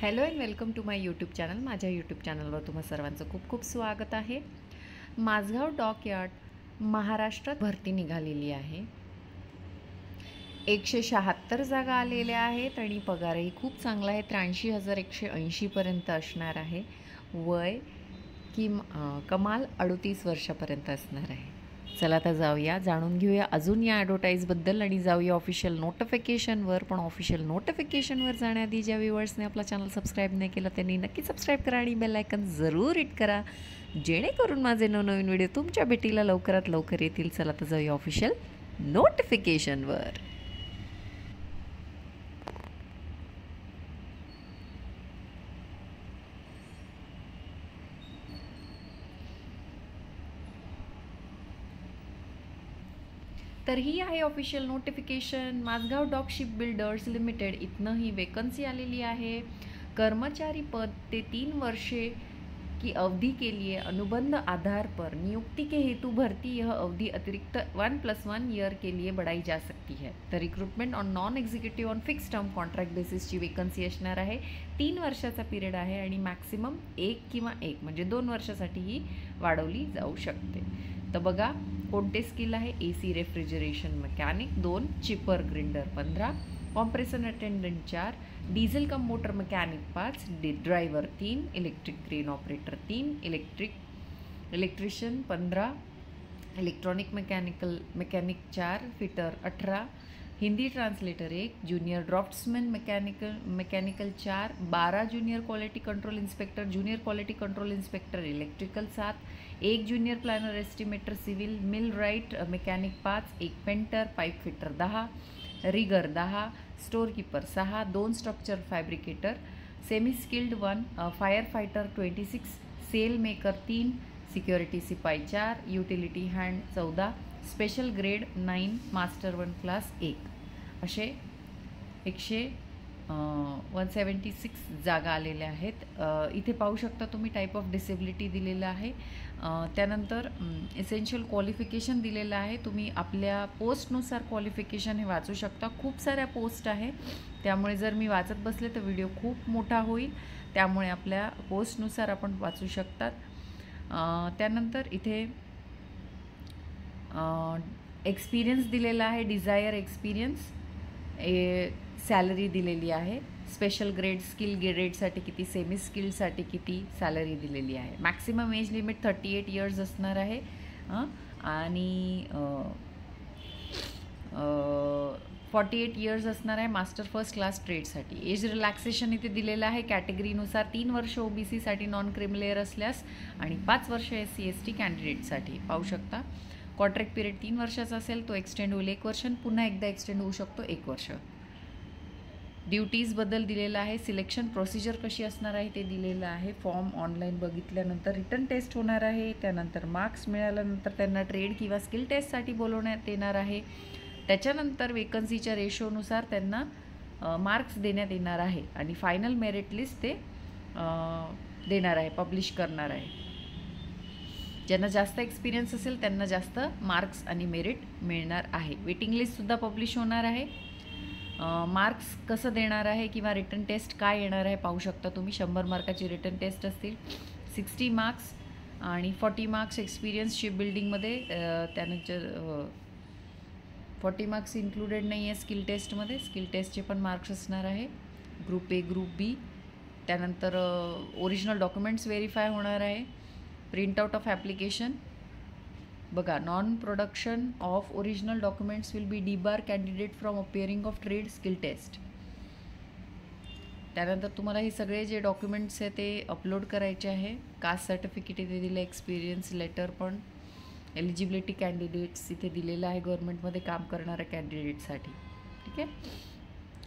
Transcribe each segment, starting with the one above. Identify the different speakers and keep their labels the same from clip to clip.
Speaker 1: Hello and welcome to my YouTube channel. माझ्या YouTube चॅनलवर तुम्हा सर्वांचं खूप खूप स्वागत आहे. माझगाव डॉकयार्ड महाराष्ट्रात भरती निघालेली आहे. 176 जागा आलेल्या आहेत आणि पगारही खूप चांगला आहे. 83,180 पर्यंत असणार आहे. वय कमाल 38 वर्षापर्यंत असणार आहे. चला आता जाऊया, जाणून घेऊया अजून या ॲडव्हर्टाईजबद्दल आणि जाऊया ऑफिशियल नोटिफिकेशनवर. पण ऑफिशियल नोटिफिकेशनवर जाण्याआधी ज्या व्ह्युअर्सने आपला चॅनल सबस्क्राईब नाही केलं त्यांनी नक्की सबस्क्राईब करा आणि बेल आयकन जरूर हिट करा, जेणेकरून माझे नवनवीन व्हिडिओ तुमच्या भेटीला लवकरात लवकर येतील. चला आता जाऊया ऑफिशियल नोटिफिकेशनवर. तर ही आहे official notification. Mazagon Dock Shipbuilders Limited इथनं ही वेकन्सी आलेली आहे. कर्मचारी पद ते 3 वर्षे की अवधि के लिए अनुबंध आधार पर नियुक्ति के हेतु भर्ती यह अवधि अतिरिक्त 1+1 ईयर के लिए बढ़ाई जा सकती है. The recruitment on non executive on fix term contract बेसिसची वेकन्सी असणार आहे. 3 वर्षाचा पिरियड आहे आणि मॅक्सिमम 1 किंवा 1 म्हणजे 2 वर्षासाठी ही वाढवली जाऊ शकते. तर बघा कोणते स्किल आहे. AC refrigeration mechanic 2, chipper grinder 15, compressor attendant 4, diesel cum motor mechanic 5, driver 3, electric crane operator 3, electrician 15, electronic mechanic 4, fitter 18, Hindi translator 1, junior draftsman mechanical 4, 12 junior quality control inspector electrical 7, 1 junior planner estimator civil, millwright mechanic 5, 1 painter, pipe fitter 10, rigger 10, storekeeper 6, 2 structure fabricator, semi skilled 1, fire fighter 26, sail maker 3, security सिपाई 4, utility hand 14, special grade 9, master 1 class 1 असे 176 जागा आलेल्या आहेत. इथे पाहू शकता तुम्ही type of disability दिलेलं आहे. त्यानंतर एसेन्शियल क्वालिफिकेशन दिलेलं आहे. तुम्ही आपल्या पोस्टनुसार क्वालिफिकेशन हे वाचू शकता. खूप साऱ्या पोस्ट आहे, त्यामुळे जर मी वाचत बसले तर व्हिडिओ खूप मोठा होईल, त्यामुळे आपल्या पोस्टनुसार आपण वाचू शकतात. त्यानंतर इथे एक्सपिरियन्स दिलेला आहे. डिझायर एक्सपिरियन्स, सॅलरी दिलेली आहे. स्पेशल ग्रेड स्किल ग्रेडसाठी किती, सेमी स्किल्डसाठी किती सॅलरी दिलेली आहे. मॅक्सिमम एज लिमिट 38 इयर्स असणार आहे आणि 48 इयर्स असणार आहे मास्टर फर्स्ट क्लास ट्रेडसाठी. एज रिलॅक्सेशन इथे दिलेलं आहे कॅटेगरीनुसार. 3 वर्ष OBCसाठी नॉन क्रिमिलेअर असल्यास आणि 5 वर्ष SC ST कॅन्डिडेटसाठी. पाहू शकता कॉन्ट्रॅक्ट पिरियड 3 वर्षाचा असेल, तो एक्सटेंड होईल 1 वर्ष, पुन्हा एकदा एक्सटेंड होऊ शकतो 1 वर्ष. ड्युटीजबद्दल दिलेलं आहे. सिलेक्शन प्रोसिजर कशी असणार आहे ते दिलेलं आहे. फॉर्म ऑनलाईन बघितल्यानंतर रिटर्न टेस्ट होणार आहे. त्यानंतर मार्क्स मिळाल्यानंतर त्यांना ट्रेड किंवा स्किल टेस्टसाठी बोलवण्यात येणार आहे. त्याच्यानंतर वेकन्सीच्या रेशोनुसार त्यांना मार्क्स देण्यात येणार आहे आणि फायनल मेरिट लिस्ट ते देणार आहे, पब्लिश करणार आहे. ज्यांना जास्त एक्सपिरियन्स असेल त्यांना जास्त मार्क्स आणि मेरिट मिळणार आहे. वेटिंग लिस्टसुद्धा पब्लिश होणार आहे. मार्क्स कसं देणार आहे किंवा रिटर्न टेस्ट काय येणार आहे पाहू शकता तुम्ही. 100 मार्काची रिटर्न टेस्ट असतील, 60 मार्क्स आणि 40 मार्क्स एक्सपिरियन्स शिप बिल्डिंगमध्ये. त्यानंतर 40 मार्क्स इन्क्लुडेड नाही आहे स्किल टेस्टमध्ये. स्किल टेस्टचे पण मार्क्स असणार आहे. Group A, group B. त्यानंतर ओरिजिनल डॉक्युमेंट्स व्हेरीफाय होणार आहे. प्रिंटआउट ऑफ ॲप्लिकेशन बघा. Non production of original documents will be debar candidate from appearing of trade skill test. त्यानंतर तुम्हाला हे सगळे जे डॉक्युमेंट्स आहे ते अपलोड करायचे आहे. कास्ट सर्टिफिकेट इथे दिलं, एक्सपिरियन्स लेटर पण. एलिजिबिलिटी कॅन्डिडेट्स इथे दिलेलं आहे गव्हर्नमेंटमध्ये काम करणाऱ्या कॅन्डिडेटसाठी. ठीक आहे.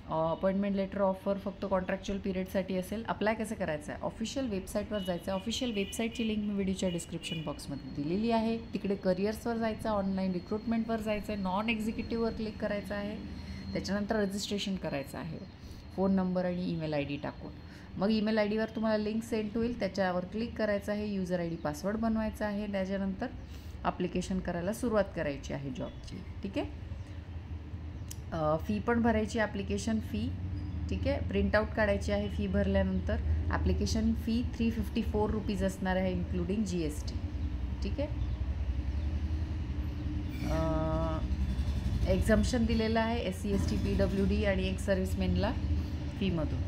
Speaker 1: अपॉइंटमेंट लेटर ऑफर फक्त कॉन्ट्रॅक्च्युअल पिरियडसाठी असेल. अप्लाय कसं करायचं आहे, ऑफिशियल वेबसाईटवर जायचं आहे. ऑफिशियल वेबसाईटची लिंक मी व्हिडिओच्या डिस्क्रिप्शन बॉक्समध्ये दिलेली आहे. तिकडे करिअर्सवर जायचं, ऑनलाईन रिक्रुटमेंटवर जायचं आहे, नॉन एक्झिक्युटिव्हवर क्लिक करायचं आहे. त्याच्यानंतर रजिस्ट्रेशन करायचं आहे फोन नंबर आणि ईमेल ID टाकून. मग ईमेल IDवर तुम्हाला लिंक सेंड होईल, त्याच्यावर क्लिक करायचं आहे. युजर ID पासवर्ड बनवायचा आहे. त्याच्यानंतर ॲप्लिकेशन करायला सुरुवात करायची आहे जॉबची. ठीक आहे. फी पण भरायची, ॲप्लिकेशन फी ठीक आहे. प्रिंटआउट काढायची आहे फी भरल्यानंतर. ॲप्लिकेशन फी 354 रुपीज असणार आहे इन्क्लुडिंग GST. ठीक आहे. एक्झम्पशन दिलेलं आहे SC ST PWD आणि एक सर्व्हिसमॅनला फीमधून.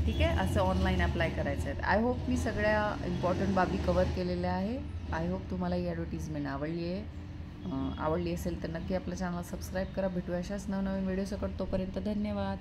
Speaker 1: ठीक आहे. असं ऑनलाईन अप्लाय करायचं आहे. आय होप मी सगळ्या इम्पॉर्टंट बाबी कवर केलेल्या आहे. आय होप तुम्हाला ही ॲडव्हर्टिजमेंट आवडली असेल तर नक्की आपल्या चॅनल सबस्क्राईब करा. भेटूया अशाच नवनवीन व्हिडिओसकट. तोपर्यंत धन्यवाद.